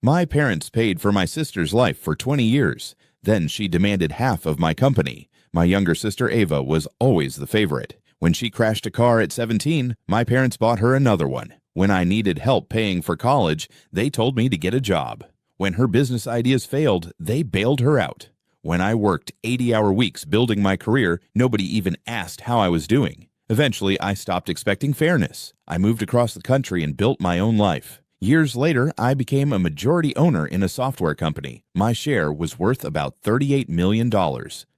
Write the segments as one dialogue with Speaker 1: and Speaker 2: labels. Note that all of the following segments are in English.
Speaker 1: My parents paid for my sister's life for 20 years. Then she demanded half of my company. My younger sister Ava was always the favorite. When she crashed a car at 17, my parents bought her another one. When I needed help paying for college, they told me to get a job. When her business ideas failed, they bailed her out. When I worked 80-hour weeks building my career, nobody even asked how I was doing. Eventually, I stopped expecting fairness. I moved across the country and built my own life. Years later, I became a majority owner in a software company. My share was worth about $38 million.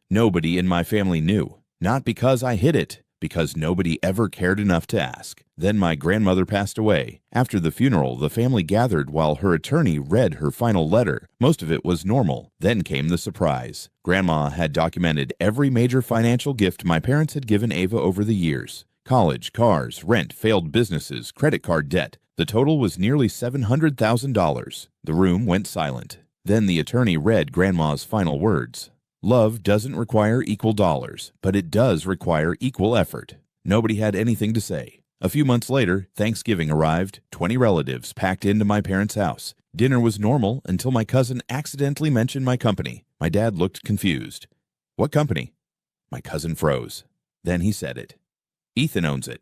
Speaker 1: Nobody in my family knew. Not because I hid it, because nobody ever cared enough to ask. Then my grandmother passed away. After the funeral, the family gathered while her attorney read her final letter. Most of it was normal. Then came the surprise. Grandma had documented every major financial gift my parents had given Ava over the years. College, cars, rent, failed businesses, credit card debt. The total was nearly $700,000. The room went silent. Then the attorney read Grandma's final words. Love doesn't require equal dollars, but it does require equal effort. Nobody had anything to say. A few months later, Thanksgiving arrived. 20 relatives packed into my parents' house. Dinner was normal until my cousin accidentally mentioned my company. My dad looked confused. What company? My cousin froze. Then he said it. Ethan owns it.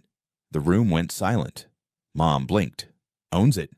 Speaker 1: The room went silent. Mom blinked. Owns it.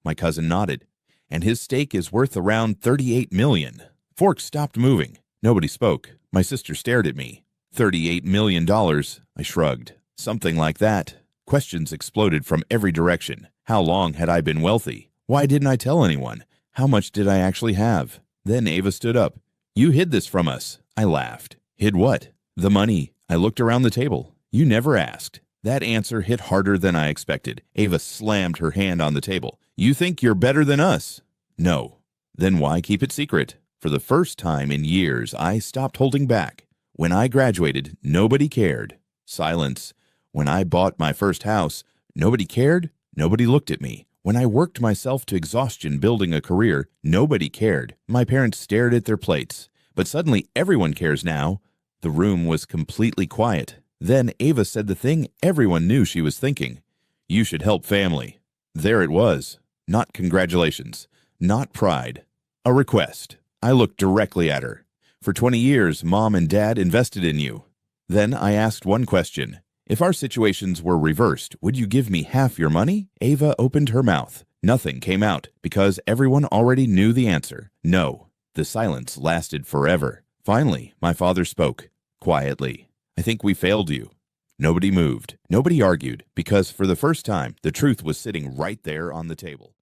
Speaker 1: My cousin nodded. And his stake is worth around $38 million. Forks stopped moving. Nobody spoke. My sister stared at me. $38 million. I shrugged. Something like that. Questions exploded from every direction. How long had I been wealthy? Why didn't I tell anyone? How much did I actually have? Then Ava stood up. You hid this from us. I laughed. Hid what? The money. I looked around the table. You never asked. That answer hit harder than I expected. Ava slammed her hand on the table. You think you're better than us? No. Then why keep it secret? For the first time in years, I stopped holding back. When I graduated, nobody cared. Silence. When I bought my first house, nobody cared. Nobody looked at me. When I worked myself to exhaustion building a career, nobody cared. My parents stared at their plates. But suddenly everyone cares now. The room was completely quiet. Then Ava said the thing everyone knew she was thinking. You should help family. There it was. Not congratulations. Not pride. A request. I looked directly at her. For 20 years, Mom and Dad invested in you. Then I asked one question. If our situations were reversed, would you give me half your money? Ava opened her mouth. Nothing came out because everyone already knew the answer. No. The silence lasted forever. Finally, my father spoke. Quietly. I think we failed you. Nobody moved. Nobody argued because for the first time, the truth was sitting right there on the table.